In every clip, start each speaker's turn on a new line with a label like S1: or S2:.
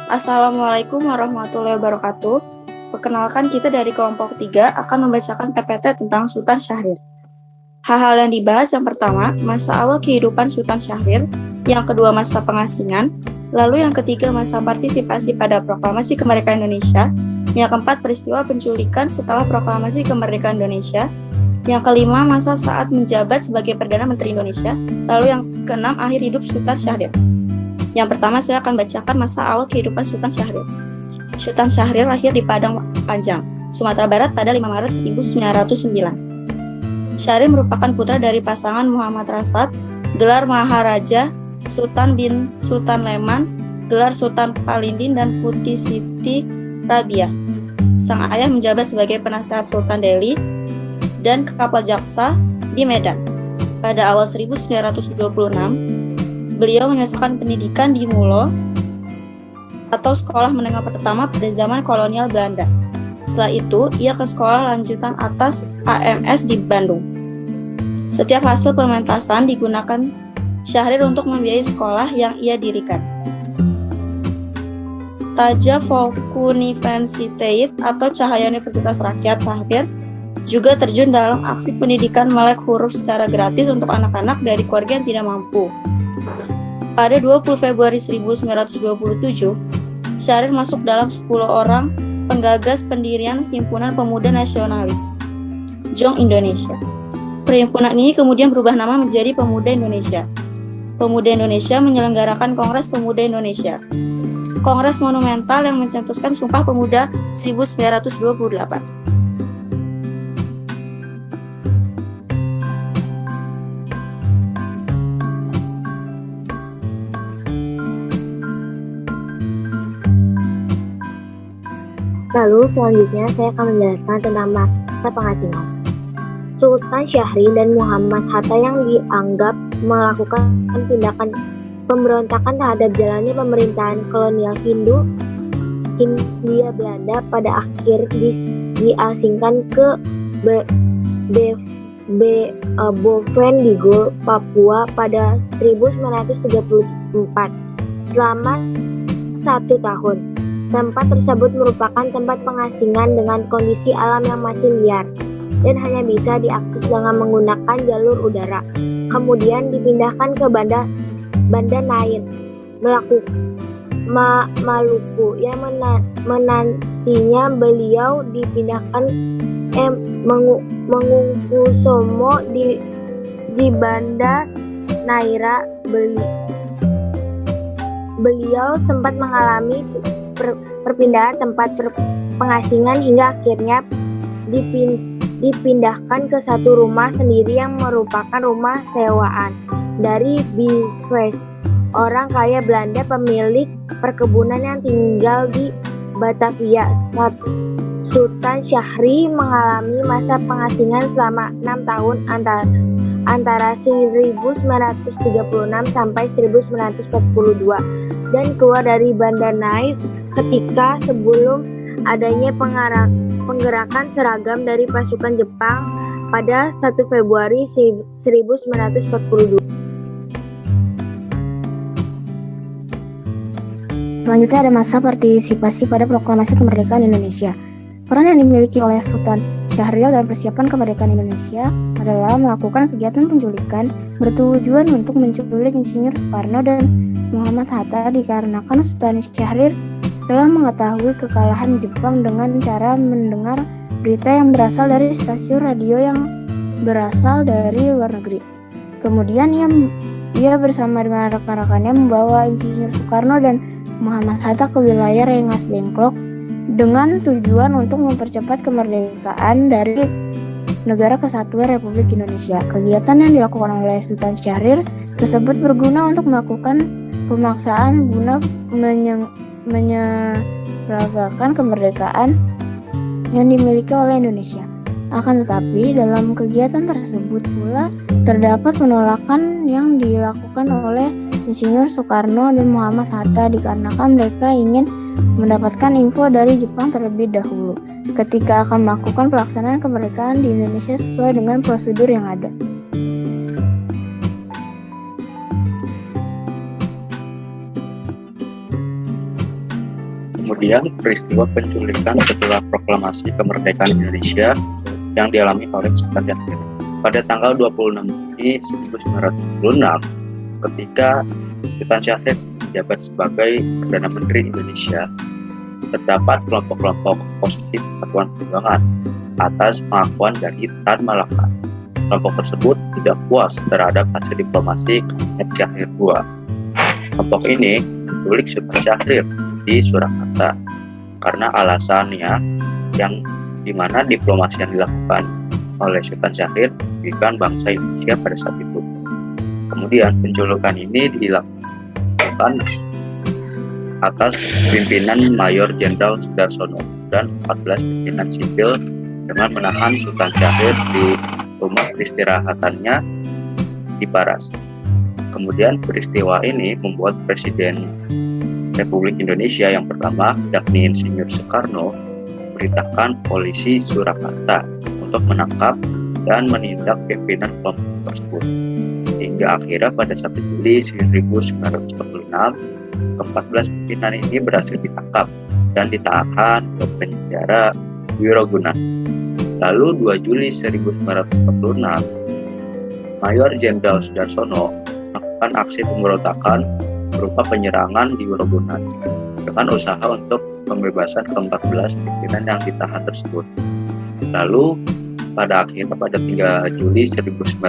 S1: Assalamualaikum warahmatullahi wabarakatuh. Perkenalkan, kita dari kelompok 3 akan membacakan PPT tentang Sultan Syahrir. Hal-hal yang dibahas yang pertama, masa awal kehidupan Sultan Syahrir, yang kedua masa pengasingan, lalu yang ketiga masa partisipasi pada proklamasi kemerdekaan Indonesia, yang keempat peristiwa penculikan setelah proklamasi kemerdekaan Indonesia, yang kelima masa saat menjabat sebagai Perdana Menteri Indonesia, lalu yang keenam akhir hidup Sultan Syahrir. Yang pertama saya akan bacakan masa awal kehidupan Sultan Syahrir. Sultan Syahrir lahir di Padang Panjang, Sumatera Barat pada 5 Maret 1909. Syahrir merupakan putra dari pasangan Muhammad Rasad, gelar Maharaja, Sultan bin Sultan Leman, gelar Sultan Palindin, dan Putih Siti Rabiah. Sang ayah menjabat sebagai penasehat Sultan Delhi dan kapal jaksa di Medan. Pada awal 1926, beliau menyelesaikan pendidikan di Mulo atau sekolah menengah pertama pada zaman kolonial Belanda. Setelah itu, ia ke sekolah lanjutan atas AMS di Bandung. Setiap hasil pementasan digunakan Syahrir untuk membiayai sekolah yang ia dirikan. Taja Volksuniversiteit atau Cahaya Universitas Rakyat Syahrir juga terjun dalam aksi pendidikan melek huruf secara gratis untuk anak-anak dari keluarga yang tidak mampu. Pada 20 Februari 1927, Syahrir masuk dalam 10 orang penggagas pendirian Himpunan Pemuda Nasionalis Jong Indonesia. Perhimpunan ini kemudian berubah nama menjadi Pemuda Indonesia. Pemuda Indonesia menyelenggarakan Kongres Pemuda Indonesia, kongres monumental yang mencetuskan Sumpah Pemuda 1928.
S2: Lalu selanjutnya saya akan menjelaskan tentang masa pengasingan. Sultan Syahrir dan Muhammad Hatta yang dianggap melakukan tindakan pemberontakan terhadap jalannya pemerintahan kolonial Hindia Belanda pada akhir diasingkan ke Bovendigul, Papua pada 1934 selama 1 tahun. Tempat tersebut merupakan tempat pengasingan dengan kondisi alam yang masih liar dan hanya bisa diakses dengan menggunakan jalur udara. Kemudian dipindahkan ke Banda Nair, Maluku, yang menantinya beliau dipindahkan Mengungkusomo di Banda Naira. Beliau sempat mengalami perpindahan tempat pengasingan hingga akhirnya dipindahkan ke satu rumah sendiri yang merupakan rumah sewaan dari Bivest, orang kaya Belanda pemilik perkebunan yang tinggal di Batavia. Sultan Syahrir mengalami masa pengasingan selama 6 tahun antara 1936 sampai 1942 dan keluar dari Banda Nair ketika sebelum adanya penggerakan seragam dari pasukan Jepang pada 1 Februari 1942.
S3: Selanjutnya ada masa partisipasi pada proklamasi kemerdekaan Indonesia. Peran yang dimiliki oleh Sultan Syahrir dalam persiapan kemerdekaan Indonesia adalah melakukan kegiatan penculikan bertujuan untuk menculik Insinyur Soekarno dan Muhammad Hatta dikarenakan Sultan Syahrir telah mengetahui kekalahan Jepang dengan cara mendengar berita yang berasal dari stasiun radio yang berasal dari luar negeri. Kemudian ia bersama dengan rekan-rekannya membawa Insinyur Soekarno dan Muhammad Hatta ke wilayah Rengas Dengklok dengan tujuan untuk mempercepat kemerdekaan dari Negara Kesatuan Republik Indonesia. Kegiatan yang dilakukan oleh Sultan Syahrir tersebut berguna untuk melakukan pemaksaan guna menyeragakan kemerdekaan yang dimiliki oleh Indonesia. Akan tetapi dalam kegiatan tersebut pula terdapat penolakan yang dilakukan oleh Insinyur Soekarno dan Muhammad Hatta dikarenakan mereka ingin mendapatkan info dari Jepang terlebih dahulu ketika akan melakukan pelaksanaan kemerdekaan di Indonesia sesuai dengan prosedur yang ada.
S4: Kemudian peristiwa penculikan setelah proklamasi kemerdekaan Indonesia yang dialami oleh Sultan Syahrir. Pada tanggal 26 Juni 1946, ketika Sultan Syahrir menjabat sebagai Perdana Menteri Indonesia, terdapat kelompok-kelompok oposisi Persatuan Perjuangan atas pengakuan dari Tan Malaka. Kelompok tersebut tidak puas terhadap hasil diplomasi Kabinet Syahrir II. Kelompok ini menculik Sultan Syahrir di Surakarta karena alasannya yang dimana diplomasi yang dilakukan oleh Sultan Syahrir merugikan bangsa Indonesia pada saat itu. Kemudian penjulukan ini dilakukan atas pimpinan Mayor Jenderal Sudarsono dan 14 pimpinan sipil dengan menahan Sultan Syahrir di rumah peristirahatannya di Paras. Kemudian peristiwa ini membuat Presiden Republik Indonesia yang pertama, yakni Insinyur Soekarno, memerintahkan polisi Surakarta untuk menangkap dan menindak pimpinan kelompok tersebut. Hingga akhirnya pada 1 Juli 1946, ke-14 pimpinan ini berhasil ditangkap dan ditahan ke penjara Wiroguna. Lalu 2 Juli 1946, Mayor Jenderal Sudarsono melakukan aksi pemberontakan berupa penyerangan di Wiroguna dengan usaha untuk pembebasan ke-14 pimpinan yang ditahan tersebut. Lalu pada akhirnya pada 3 Juli 1946,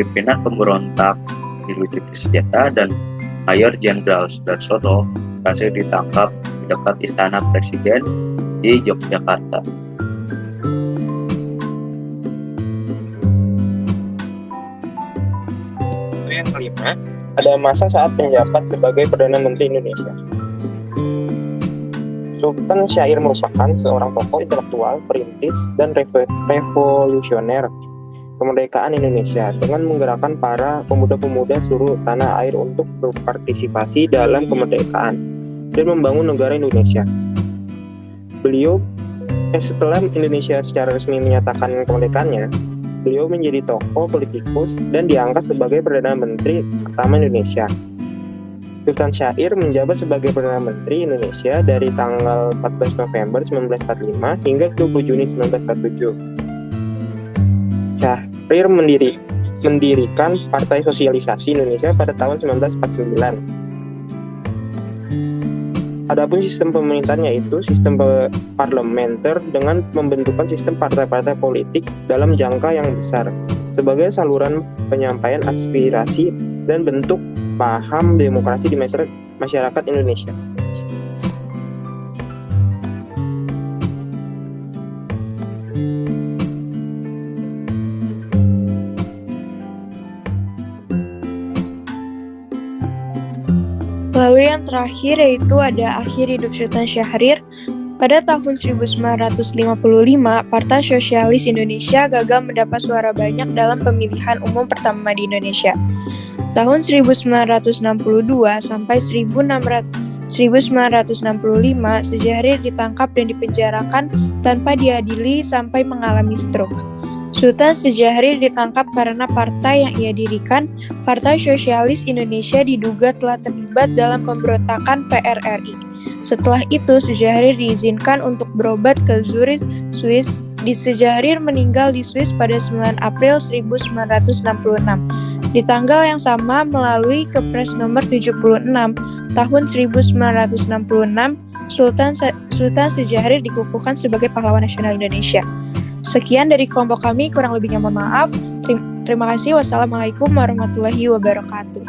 S4: pimpinan pemberontak dilucuti senjata dan Mayor Jenderal Sudarsono berhasil ditangkap di dekat Istana Presiden di Yogyakarta.
S5: Yang kelima, ada masa saat menjabat sebagai Perdana Menteri Indonesia. Sultan Syahrir merupakan seorang tokoh intelektual, perintis, dan revolusioner kemerdekaan Indonesia dengan menggerakkan para pemuda-pemuda seluruh tanah air untuk berpartisipasi dalam kemerdekaan dan membangun negara Indonesia. Setelah Indonesia secara resmi menyatakan kemerdekaannya, beliau menjadi tokoh politikus dan diangkat sebagai Perdana Menteri pertama Indonesia. Sultan Syahrir menjabat sebagai Perdana Menteri Indonesia dari tanggal 14 November 1945 hingga 20 Juni 1947. Syahrir mendirikan Partai Sosialisasi Indonesia pada tahun 1949. Adapun sistem pemerintahnya itu sistem parlementer dengan pembentukan sistem partai-partai politik dalam jangka yang besar sebagai saluran penyampaian aspirasi dan bentuk paham demokrasi di masyarakat Indonesia.
S6: Lalu yang terakhir yaitu ada akhir hidup Sultan Syahrir. Pada tahun 1955, Partai Sosialis Indonesia gagal mendapat suara banyak dalam pemilihan umum pertama di Indonesia. Tahun 1962 sampai 1965, Syahrir ditangkap dan dipenjarakan tanpa diadili sampai mengalami stroke. Sultan Syahrir ditangkap karena partai yang ia dirikan, Partai Sosialis Indonesia, diduga telah terlibat dalam pemberontakan PRRI. Setelah itu, Syahrir diizinkan untuk berobat ke Zurich, Swiss. Syahrir meninggal di Swiss pada 9 April 1966. Di tanggal yang sama, melalui Kepres nomor 76 tahun 1966, Sultan Syahrir dikukuhkan sebagai pahlawan nasional Indonesia. Sekian dari kelompok kami, kurang lebihnya mohon maaf. Terima kasih. Wassalamualaikum warahmatullahi wabarakatuh.